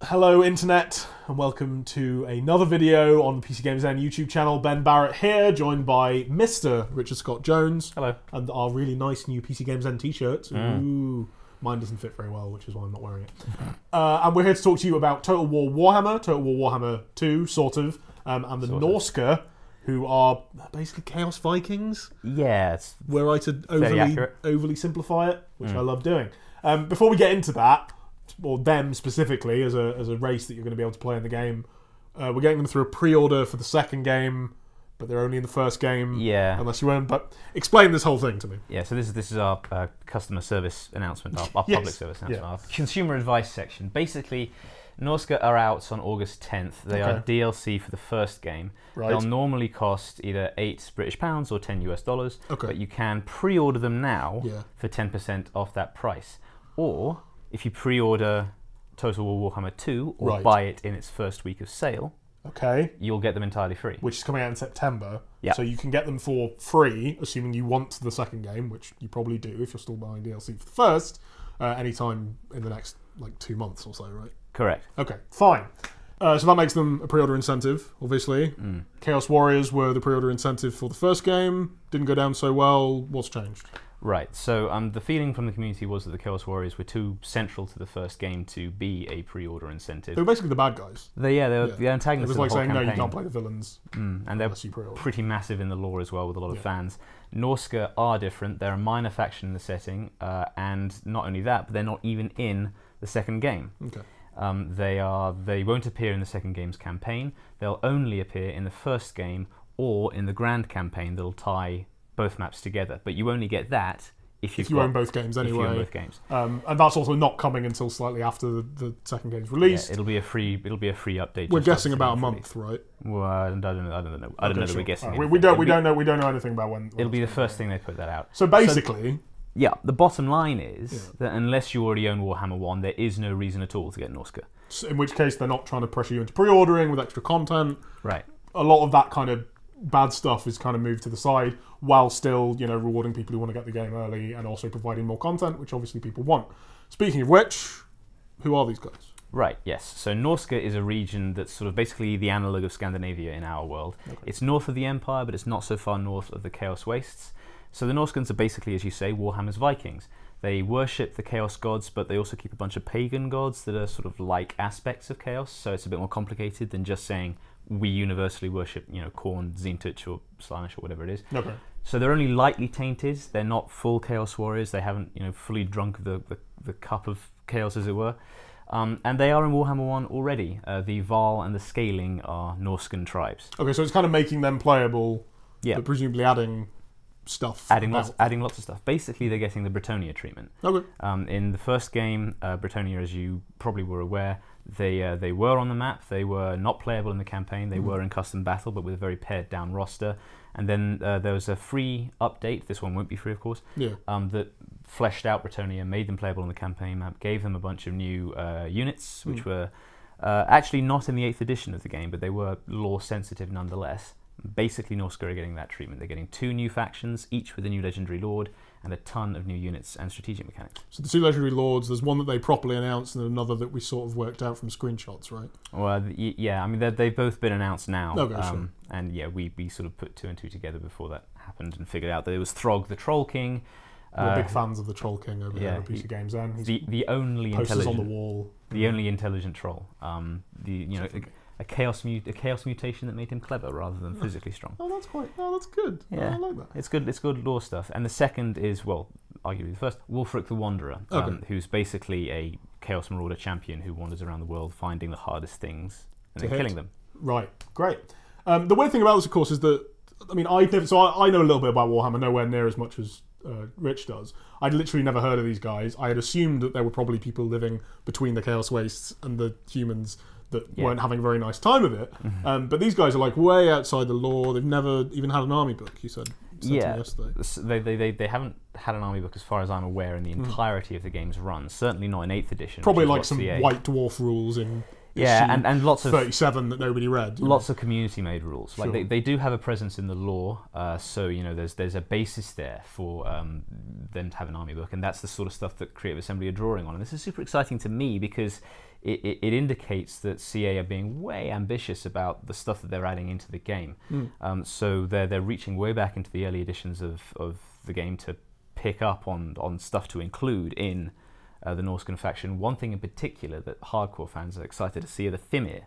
Hello Internet, and welcome to another video on the PCGamesN YouTube channel. Ben Barrett here, joined by Mr. Richard Scott Jones. Hello. And our really nice new PCGamesN t-shirts. Ooh, mine doesn't fit very well, which is why I'm not wearing it. And we're here to talk to you about Total War Warhammer 2, sort of, and the Norsca, who are basically Chaos Vikings. Yeah, it's Were I to overly simplify it, which I love doing. Before we get into that, or them specifically as a race that you're going to be able to play in the game, we're getting them through a pre-order for the second game, but they're only in the first game. Yeah. Unless you weren't. But explain this whole thing to me. Yeah. So this is our customer service announcement, our Yes. public service announcement, our consumer advice section. Basically, Norsca are out on August 10th. They are DLC for the first game. Right. They'll normally cost either £8 or $10 US, Okay. but you can pre-order them now Yeah. for 10% off that price. Or if you pre-order Total War Warhammer 2 or buy it in its first week of sale, Okay. you'll get them entirely free. Which is coming out in September. Yeah. So you can get them for free, assuming you want the second game, which you probably do if you're still buying DLC for the first, anytime in the next 2 months or so, right? Correct. Okay, fine. So that makes them a pre-order incentive, obviously. Chaos Warriors were the pre-order incentive for the first game. Didn't go down so well. What's changed? Right, so the feeling from the community was that the Chaos Warriors were too central to the first game to be a pre-order incentive. They were basically the bad guys. They were the It antagonists was of like the whole saying, campaign. no, you can't play the villains And they're unless you pre-order. pretty massive in the lore as well, with a lot of fans. Norsca are different. They're a minor faction in the setting, and not only that, but they're not even in the second game. Okay. They won't appear in the second game's campaign. They'll only appear in the first game or in the grand campaign that'll tie both maps together. But you only get that if you own both games anyway. If you own both games. And that's also not coming until slightly after the second game's released. Yeah, it'll be a free update. We're guessing about a month, right? Well, I don't know. I don't know that we're guessing. We don't know anything about when It'll be the first thing they put that out. So basically, yeah, the bottom line is that unless you already own Warhammer 1, there is no reason at all to get Norsca. in which case they're not trying to pressure you into pre-ordering with extra content. Right. A lot of that kind of bad stuff is kind of moved to the side, while still, rewarding people who want to get the game early and also providing more content, which obviously people want. Speaking of which, who are these guys? Right, yes. So Norsca is a region that's sort of basically the analogue of Scandinavia in our world. Okay. It's north of the Empire, but it's not so far north of the Chaos Wastes. So the Norscans are basically, as you say, Warhammer's Vikings. They worship the Chaos gods, but they also keep a bunch of pagan gods that are sort of like aspects of Chaos, so it's a bit more complicated than just saying we universally worship, Khorne, Zintuch, or Slaanesh, or whatever it is. Okay. So they're only lightly tainted. They're not full Chaos Warriors. They haven't, fully drunk the cup of Chaos, as it were. And they are in Warhammer 1 already. The Val and the Scaling are Norscan tribes. Okay, so it's kind of making them playable, but presumably adding stuff. Adding lots of stuff. Basically, they're getting the Bretonnia treatment. Okay. In the first game, Bretonnia, as you probably were aware, they were on the map. They were not playable in the campaign. They were in custom battle, but with a very pared down roster. And then there was a free update. This one won't be free, of course. Yeah. That fleshed out Bretonnia, made them playable on the campaign map, gave them a bunch of new units, which were actually not in the 8th edition of the game, but they were lore sensitive nonetheless. Basically, Norsca are getting that treatment. They're getting 2 new factions, each with a new legendary lord, and a ton of new units and strategic mechanics. So the 2 legendary lords, there's one that they properly announced and another that we sort of worked out from screenshots, right? Well, yeah, I mean, they've both been announced now. Okay, sure. And yeah, we sort of put 2 and 2 together before that happened and figured out that it was Throg the Troll King. We're big fans of the Troll King over here at PCGamesN. He's the only posters on the wall. The only intelligent troll. A chaos mutation that made him clever rather than physically strong. Oh, that's good. Yeah, I like that. It's good lore stuff. And the second is, well, arguably the first, Wulfric the Wanderer, who's basically a Chaos Marauder champion who wanders around the world finding the hardest things and then killing them. Right, great. The weird thing about this, of course, is that I know a little bit about Warhammer, nowhere near as much as Rich does. I'd literally never heard of these guys. I had assumed that there were probably people living between the Chaos Wastes and the humans that weren't having a very nice time of it. But these guys are like way outside the law. They've never even had an army book, you said to me yesterday. They haven't had an army book as far as I'm aware in the entirety of the game's run. Certainly not in 8th edition. Probably like some White Dwarf rules in Yeah, and lots of 37 that nobody read. Lots of community-made rules. Like Sure. they do have a presence in the lore, so there's a basis there for them to have an army book, and that's the sort of stuff that Creative Assembly are drawing on. And this is super exciting to me because it indicates that CA are being way ambitious about the stuff that they're adding into the game. So they're reaching way back into the early editions of the game to pick up on stuff to include in the Norscan faction. One thing in particular that hardcore fans are excited to see are the Thimir.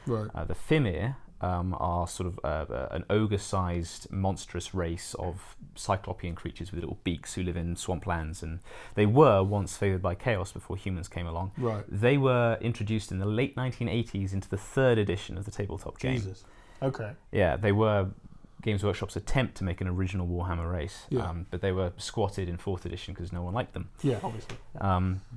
Right. The Thimir are sort of an ogre-sized monstrous race of cyclopean creatures with little beaks who live in swamplands, and they were once favoured by Chaos before humans came along. Right. They were introduced in the late 1980s into the 3rd edition of the tabletop game. Jesus. Okay. Yeah, they were Games Workshop's attempt to make an original Warhammer race, but they were squatted in 4th edition because no one liked them. Yeah, obviously.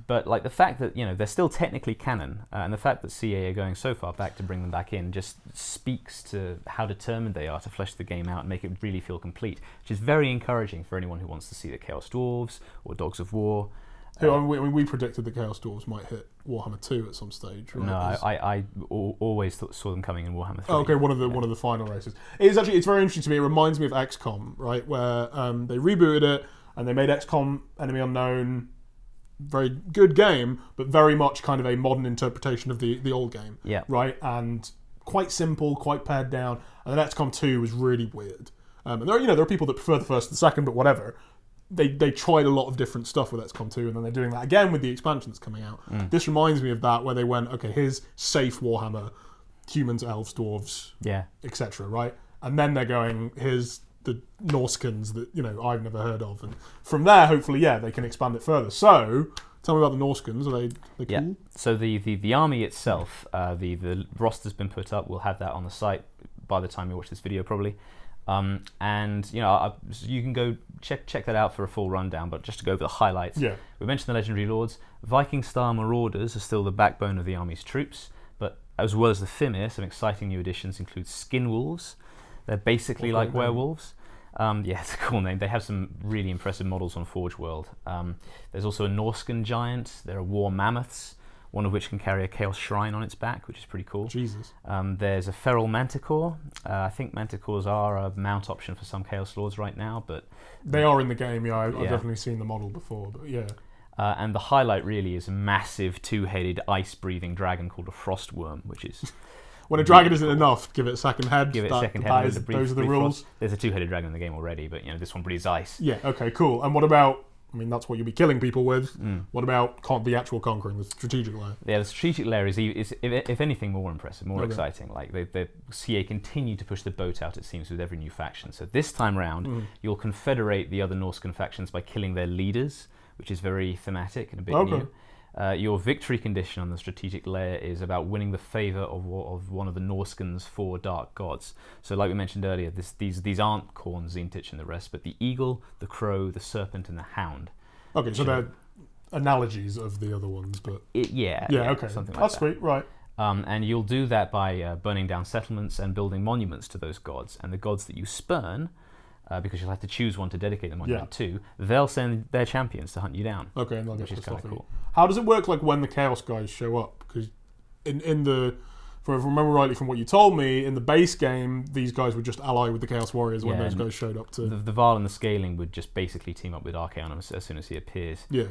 But like the fact that they're still technically canon, and the fact that CA are going so far back to bring them back in just speaks to how determined they are to flesh the game out and make it really feel complete, which is very encouraging for anyone who wants to see the Chaos Dwarves or Dogs of War. We predicted the Chaos Dwarves might hit Warhammer 2 at some stage, right? No, I always saw them coming in Warhammer 3. Oh, okay, one of the final races. It's very interesting to me. It reminds me of XCOM, right, where they rebooted it and they made XCOM Enemy Unknown very good game, but very much kind of a modern interpretation of the old game. Yeah. Right, and quite simple, quite pared down. And then XCOM 2 was really weird. And there are people that prefer the first to the second, but whatever. They tried a lot of different stuff with XCOM 2, and then they're doing that again with the expansion that's coming out. This reminds me of that, where they went, okay, here's safe Warhammer, humans, elves, dwarves, etc. Right, and then they're going, here's the Norscans that I've never heard of, and from there, hopefully, they can expand it further. So, tell me about the Norscans. Are they cool? Yeah. So the army itself, the roster's been put up. We'll have that on the site by the time you watch this video, probably. And you can go check that out for a full rundown, but just to go over the highlights, we mentioned the legendary lords. Viking style marauders are still the backbone of the army's troops, but as well as the Thimir, some exciting new additions include skin wolves. They're basically like werewolves. It's a cool name. They have some really impressive models on Forge World. There's also a Norscan giant. There are war mammoths, one of which can carry a Chaos Shrine on its back, which is pretty cool. Jesus. There's a feral manticore. I think manticores are a mount option for some Chaos Lords right now, but they are in the game. I've definitely seen the model before, but yeah. And the highlight really is a massive two-headed ice-breathing dragon called a frostworm, which is when a dragon isn't enough, give it a second head. Give it a second head. Those are the rules. There's a two-headed dragon in the game already, but this one breathes ice. Yeah. Okay. Cool. And what about? I mean, that's what you'll be killing people with. What about the actual conquering, the strategic layer? Yeah, the strategic layer is if anything, more impressive, more exciting. Like the CA continue to push the boat out, it seems, with every new faction. So this time round, you'll confederate the other Norscan factions by killing their leaders, which is very thematic and a bit new. Your victory condition on the strategic layer is about winning the favour of one of the Norscans' 4 dark gods. So like we mentioned earlier, these aren't Khorne, Zintich and the rest, but the eagle, the crow, the serpent and the hound. Okay, so they're analogies of the other ones, but... Okay. Something like That's sweet, right. And you'll do that by burning down settlements and building monuments to those gods. And the gods that you spurn, because you'll have to choose one to dedicate the monument to, they'll send their champions to hunt you down. Okay, and they'll get which is kind of cool. How does it work, like when the Chaos guys show up? Because in the, if I remember rightly from what you told me, in the base game, these guys would just ally with the Chaos Warriors when those guys showed up. The Varl and the Scaling would just basically team up with Archaon as soon as he appears. Yeah.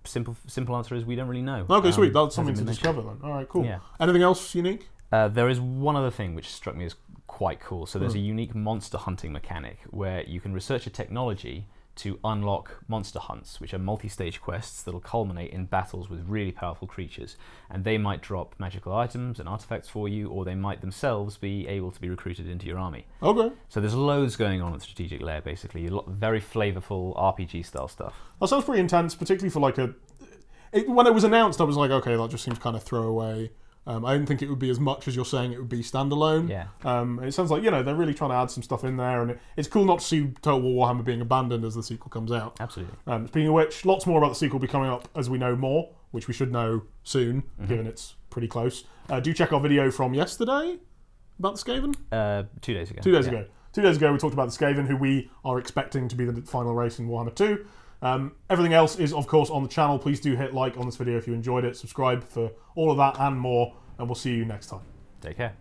Simple answer is we don't really know. Okay, sweet. That's something to discover then. All right, cool. Yeah. Anything else unique? There is one other thing which struck me as quite cool. So there's a unique monster hunting mechanic where you can research a technology to unlock monster hunts, which are multi-stage quests that'll culminate in battles with really powerful creatures. And they might drop magical items and artifacts for you, or they might themselves be able to be recruited into your army. Okay. So there's loads going on at the strategic layer, basically. Very flavourful RPG-style stuff. That sounds pretty intense, particularly for like when it was announced, I was like, okay, that just seems kind of throwaway. I didn't think it would be as much as you're saying it would be standalone. Yeah. It sounds like, they're really trying to add some stuff in there, and it's cool not to see Total War Warhammer being abandoned as the sequel comes out. Absolutely. Speaking of which, lots more about the sequel will be coming up as we know more, which we should know soon, given it's pretty close. Do check our video from yesterday about the Skaven? 2 days ago. 2 days ago. 2 days ago we talked about the Skaven, who we are expecting to be the final race in Warhammer 2. Everything else is, of course, on the channel. Please do hit like on this video if you enjoyed it. Subscribe for all of that and more. and we'll see you next time. Take care.